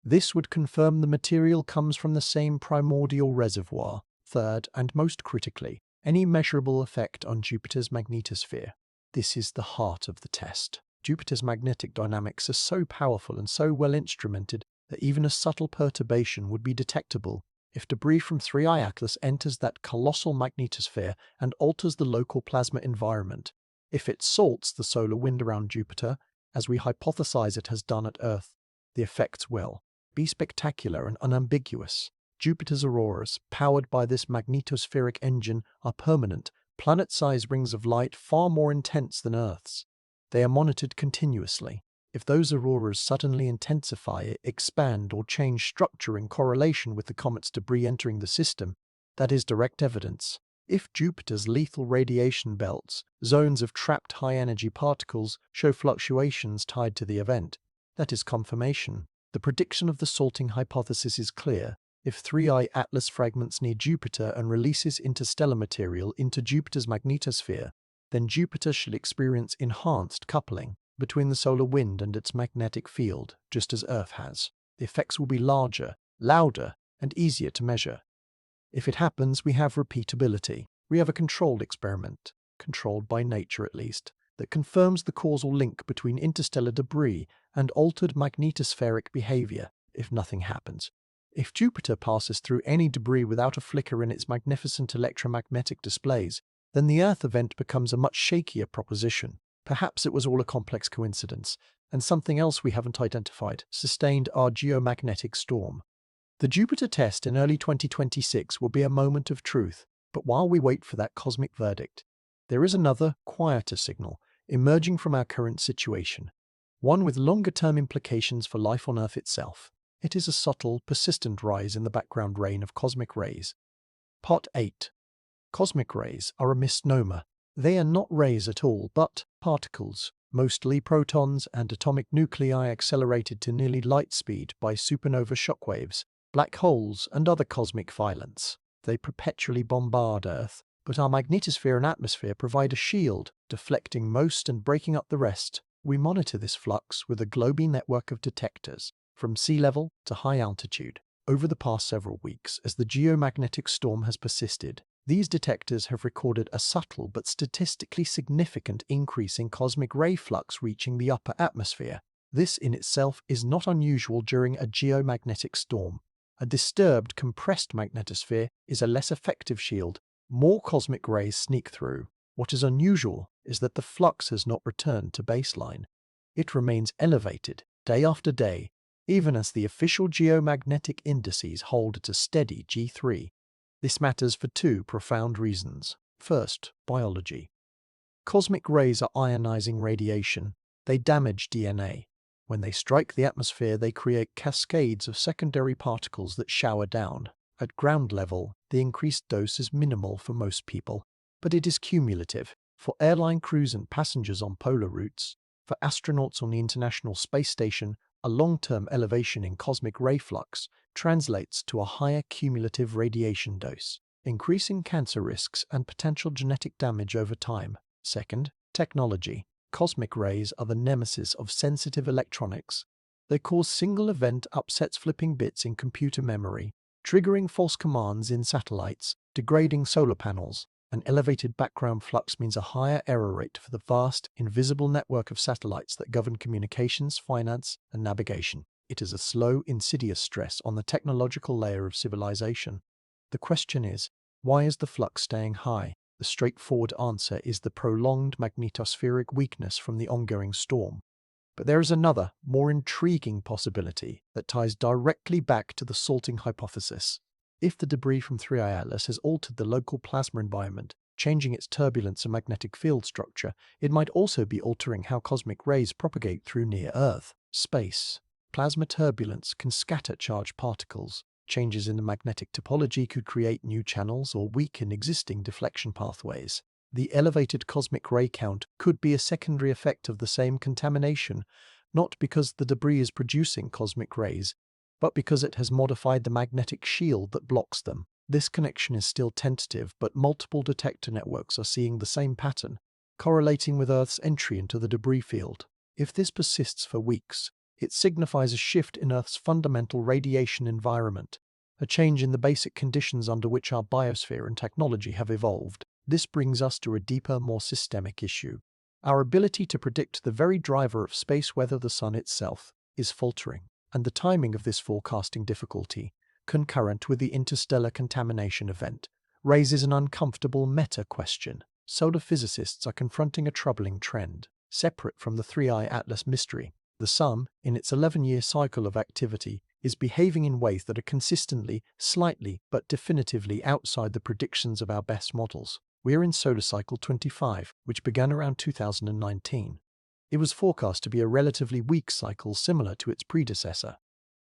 Speaker 1: This would confirm the material comes from the same primordial reservoir. Third, and most critically, any measurable effect on Jupiter's magnetosphere. This is the heart of the test. Jupiter's magnetic dynamics are so powerful and so well instrumented that even a subtle perturbation would be detectable if debris from 3I Atlas enters that colossal magnetosphere and alters the local plasma environment. If it salts the solar wind around Jupiter, as we hypothesize it has done at Earth, the effects will be spectacular and unambiguous. Jupiter's auroras, powered by this magnetospheric engine, are permanent, planet-sized rings of light far more intense than Earth's. They are monitored continuously. If those auroras suddenly intensify, expand, or change structure in correlation with the comet's debris entering the system, that is direct evidence. If Jupiter's lethal radiation belts, zones of trapped high-energy particles, show fluctuations tied to the event, that is confirmation. The prediction of the salting hypothesis is clear. If 3I Atlas fragments near Jupiter and releases interstellar material into Jupiter's magnetosphere, then Jupiter should experience enhanced coupling between the solar wind and its magnetic field, just as Earth has. The effects will be larger, louder, and easier to measure. If it happens, we have repeatability. We have a controlled experiment, controlled by nature at least, that confirms the causal link between interstellar debris and altered magnetospheric behavior if nothing happens. If Jupiter passes through any debris without a flicker in its magnificent electromagnetic displays, then the Earth event becomes a much shakier proposition. Perhaps it was all a complex coincidence, and something else we haven't identified sustained our geomagnetic storm. The Jupiter test in early 2026 will be a moment of truth, but while we wait for that cosmic verdict, there is another, quieter signal emerging from our current situation, one with longer-term implications for life on Earth itself. It is a subtle, persistent rise in the background rain of cosmic rays. Part 8. Cosmic rays are a misnomer. They are not rays at all, but particles, mostly protons and atomic nuclei accelerated to nearly light speed by supernova shockwaves, black holes, and other cosmic violence. They perpetually bombard Earth, but our magnetosphere and atmosphere provide a shield, deflecting most and breaking up the rest. We monitor this flux with a global network of detectors, from sea level to high altitude. Over the past several weeks, as the geomagnetic storm has persisted, these detectors have recorded a subtle but statistically significant increase in cosmic ray flux reaching the upper atmosphere. This in itself is not unusual during a geomagnetic storm. A disturbed, compressed magnetosphere is a less effective shield. More cosmic rays sneak through. What is unusual is that the flux has not returned to baseline. It remains elevated, day after day, even as the official geomagnetic indices hold at a steady G3. This matters for two profound reasons. First, biology. Cosmic rays are ionizing radiation. They damage DNA. When they strike the atmosphere, they create cascades of secondary particles that shower down. At ground level, the increased dose is minimal for most people, but it is cumulative. For airline crews and passengers on polar routes, for astronauts on the International Space Station, a long-term elevation in cosmic ray flux translates to a higher cumulative radiation dose, increasing cancer risks and potential genetic damage over time. Second, technology. Cosmic rays are the nemesis of sensitive electronics. They cause single-event upsets, flipping bits in computer memory, triggering false commands in satellites, degrading solar panels. An elevated background flux means a higher error rate for the vast, invisible network of satellites that govern communications, finance, and navigation. It is a slow, insidious stress on the technological layer of civilization. The question is, why is the flux staying high? The straightforward answer is the prolonged magnetospheric weakness from the ongoing storm. But there is another, more intriguing possibility that ties directly back to the salting hypothesis. If the debris from 3I Atlas has altered the local plasma environment, changing its turbulence and magnetic field structure, it might also be altering how cosmic rays propagate through near-Earth space. Plasma turbulence can scatter charged particles. Changes in the magnetic topology could create new channels or weaken existing deflection pathways. The elevated cosmic ray count could be a secondary effect of the same contamination, not because the debris is producing cosmic rays, but because it has modified the magnetic shield that blocks them. This connection is still tentative, but multiple detector networks are seeing the same pattern, correlating with Earth's entry into the debris field. If this persists for weeks, it signifies a shift in Earth's fundamental radiation environment, a change in the basic conditions under which our biosphere and technology have evolved. This brings us to a deeper, more systemic issue. Our ability to predict the very driver of space weather, the sun itself, is faltering. and the timing of this forecasting difficulty, concurrent with the interstellar contamination event, raises an uncomfortable meta-question. Solar physicists are confronting a troubling trend, separate from the Three-Eye Atlas mystery. The Sun, in its 11-year cycle of activity, is behaving in ways that are consistently, slightly, but definitively outside the predictions of our best models. We are in solar cycle 25, which began around 2019. It was forecast to be a relatively weak cycle similar to its predecessor.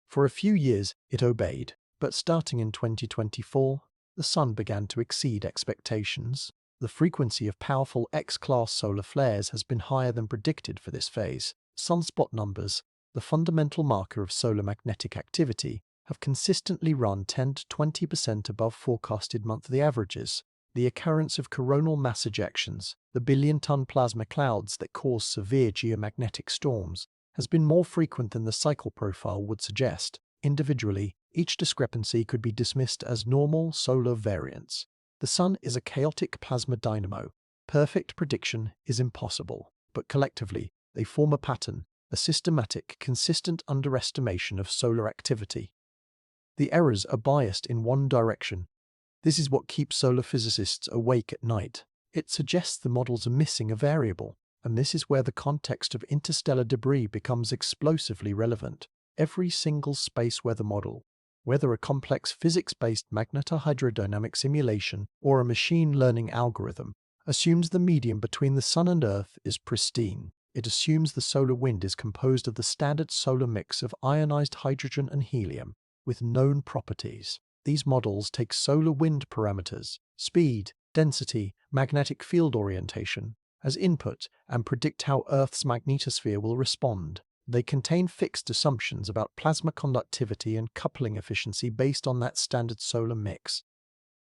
Speaker 1: For a few years, it obeyed, but starting in 2024, the Sun began to exceed expectations. The frequency of powerful X-class solar flares has been higher than predicted for this phase. Sunspot numbers, the fundamental marker of solar magnetic activity, have consistently run 10 to 20% above forecasted monthly averages. The occurrence of coronal mass ejections, the billion-ton plasma clouds that cause severe geomagnetic storms, has been more frequent than the cycle profile would suggest. Individually, each discrepancy could be dismissed as normal solar variance. The Sun is a chaotic plasma dynamo. Perfect prediction is impossible, but collectively, they form a pattern, a systematic, consistent underestimation of solar activity. The errors are biased in one direction. This is what keeps solar physicists awake at night. It suggests the models are missing a variable, and this is where the context of interstellar debris becomes explosively relevant. Every single space weather model, whether a complex physics-based magnetohydrodynamic simulation or a machine learning algorithm, assumes the medium between the Sun and Earth is pristine. It assumes the solar wind is composed of the standard solar mix of ionized hydrogen and helium, with known properties. These models take solar wind parameters, speed, density, magnetic field orientation, as input and predict how Earth's magnetosphere will respond. They contain fixed assumptions about plasma conductivity and coupling efficiency based on that standard solar mix.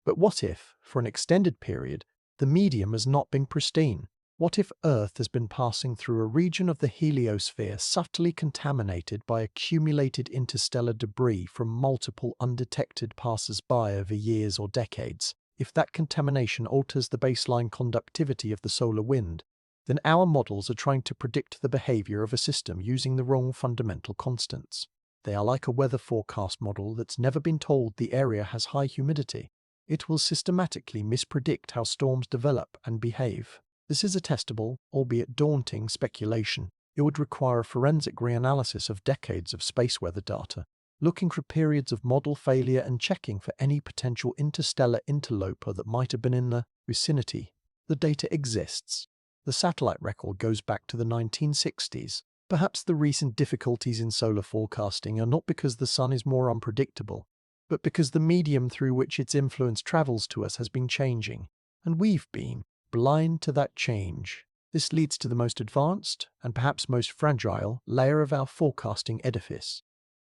Speaker 1: But what if, for an extended period, the medium has not been pristine? What if Earth has been passing through a region of the heliosphere subtly contaminated by accumulated interstellar debris from multiple undetected passers-by over years or decades? If that contamination alters the baseline conductivity of the solar wind, then our models are trying to predict the behavior of a system using the wrong fundamental constants. They are like a weather forecast model that's never been told the area has high humidity. It will systematically mispredict how storms develop and behave. This is a testable, albeit daunting, speculation. It would require a forensic reanalysis of decades of space weather data, looking for periods of model failure and checking for any potential interstellar interloper that might have been in the vicinity. The data exists. The satellite record goes back to the 1960s. Perhaps the recent difficulties in solar forecasting are not because the Sun is more unpredictable, but because the medium through which its influence travels to us has been changing, and we've been blind to that change. This leads to the most advanced, and perhaps most fragile, layer of our forecasting edifice: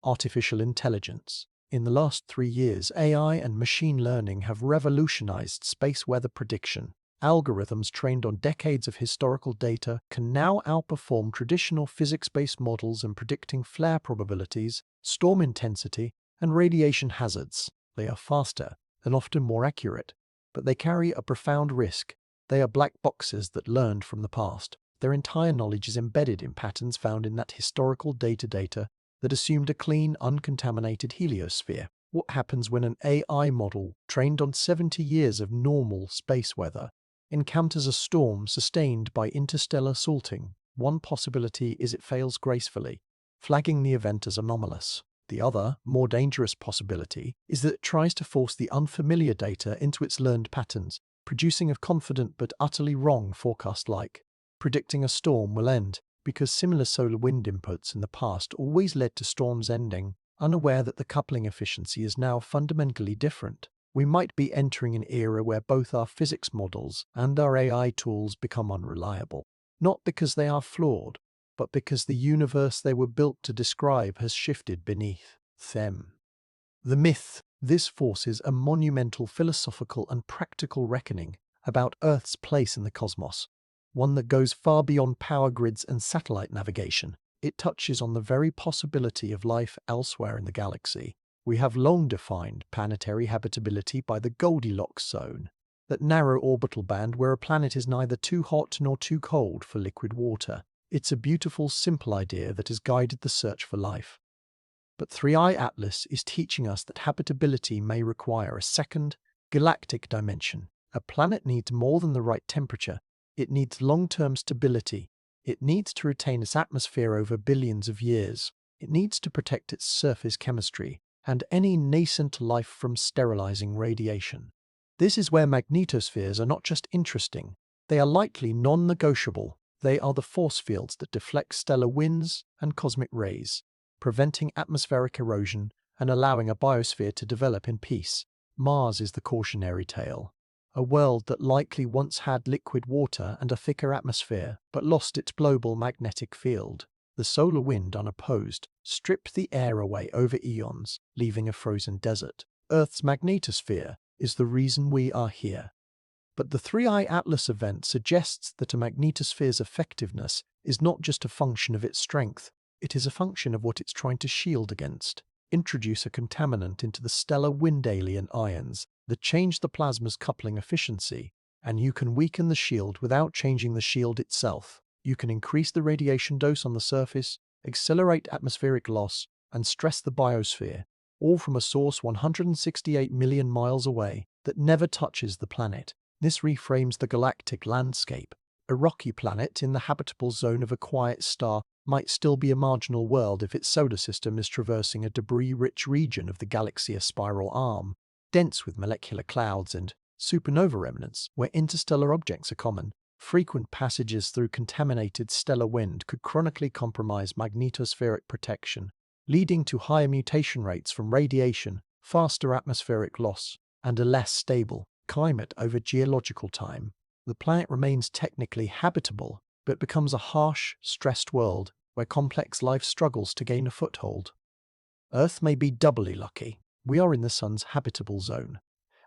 Speaker 1: artificial intelligence. In the last 3 years, AI and machine learning have revolutionized space weather prediction. Algorithms trained on decades of historical data can now outperform traditional physics-based models in predicting flare probabilities, storm intensity, and radiation hazards. They are faster and often more accurate, but they carry a profound risk. They are black boxes that learned from the past. Their entire knowledge is embedded in patterns found in that historical data that assumed a clean, uncontaminated heliosphere. What happens when an AI model, trained on 70 years of normal space weather, encounters a storm sustained by interstellar salting? One possibility is it fails gracefully, flagging the event as anomalous. The other, more dangerous possibility is that it tries to force the unfamiliar data into its learned patterns, producing a confident but utterly wrong forecast like predicting a storm will end because similar solar wind inputs in the past always led to storms ending, unaware that the coupling efficiency is now fundamentally different. We might be entering an era where both our physics models and our AI tools become unreliable, not because they are flawed, but because the universe they were built to describe has shifted beneath them. The myth. This forces a monumental philosophical and practical reckoning about Earth's place in the cosmos, one that goes far beyond power grids and satellite navigation. It touches on the very possibility of life elsewhere in the galaxy. We have long defined planetary habitability by the Goldilocks zone, that narrow orbital band where a planet is neither too hot nor too cold for liquid water. It's a beautiful, simple idea that has guided the search for life. But 3i Atlas is teaching us that habitability may require a second, galactic dimension. A planet needs more than the right temperature. It needs long-term stability. It needs to retain its atmosphere over billions of years. It needs to protect its surface chemistry and any nascent life from sterilizing radiation. This is where magnetospheres are not just interesting, they are likely non-negotiable. They are the force fields that deflect stellar winds and cosmic rays, preventing atmospheric erosion and allowing a biosphere to develop in peace. Mars is the cautionary tale. A world that likely once had liquid water and a thicker atmosphere, but lost its global magnetic field. The solar wind, unopposed, stripped the air away over eons, leaving a frozen desert. Earth's magnetosphere is the reason we are here. But the 3i Atlas event suggests that a magnetosphere's effectiveness is not just a function of its strength, it is a function of what it's trying to shield against. Introduce a contaminant into the stellar wind alien ions that change the plasma's coupling efficiency, and you can weaken the shield without changing the shield itself. You can increase the radiation dose on the surface, accelerate atmospheric loss, and stress the biosphere, all from a source 168 million miles away that never touches the planet. This reframes the galactic landscape. A rocky planet in the habitable zone of a quiet star might still be a marginal world if its solar system is traversing a debris-rich region of the galaxy's spiral arm, dense with molecular clouds and supernova remnants, where interstellar objects are common. Frequent passages through contaminated stellar wind could chronically compromise magnetospheric protection, leading to higher mutation rates from radiation, faster atmospheric loss, and a less stable climate over geological time. The planet remains technically habitable, but becomes a harsh, stressed world where complex life struggles to gain a foothold. Earth may be doubly lucky. We are in the sun's habitable zone,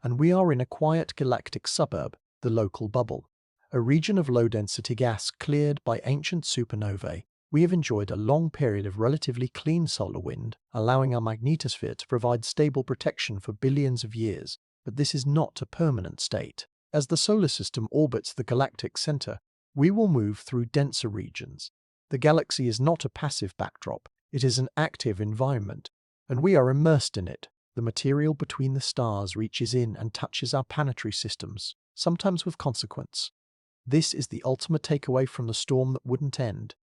Speaker 1: and we are in a quiet galactic suburb, the local bubble, a region of low-density gas cleared by ancient supernovae. We have enjoyed a long period of relatively clean solar wind, allowing our magnetosphere to provide stable protection for billions of years. But this is not a permanent state. As the solar system orbits the galactic center, we will move through denser regions. The galaxy is not a passive backdrop, it is an active environment, and we are immersed in it. The material between the stars reaches in and touches our planetary systems, sometimes with consequence. This is the ultimate takeaway from the storm that wouldn't end.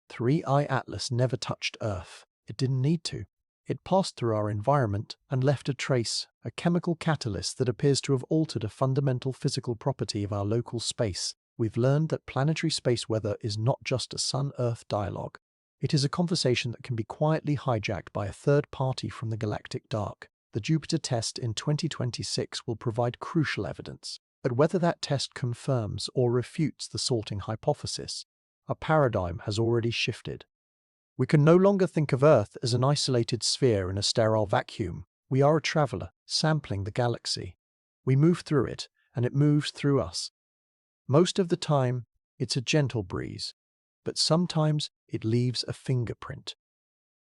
Speaker 1: 3i Atlas never touched Earth. It didn't need to. It passed through our environment and left a trace, a chemical catalyst that appears to have altered a fundamental physical property of our local space. We've learned that planetary space weather is not just a Sun-Earth dialogue. It is a conversation that can be quietly hijacked by a third party from the galactic dark. The Jupiter test in 2026 will provide crucial evidence. But whether that test confirms or refutes the sorting hypothesis, a paradigm has already shifted. We can no longer think of Earth as an isolated sphere in a sterile vacuum. We are a traveler, sampling the galaxy. We move through it, and it moves through us. Most of the time, it's a gentle breeze, but sometimes it leaves a fingerprint.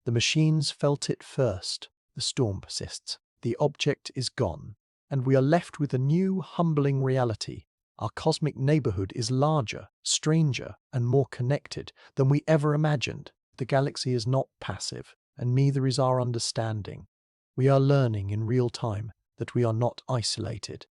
Speaker 1: The machines felt it first. The storm persists. The object is gone, and we are left with a new, humbling reality. Our cosmic neighborhood is larger, stranger, and more connected than we ever imagined. The galaxy is not passive, and neither is our understanding. We are learning in real time that we are not isolated.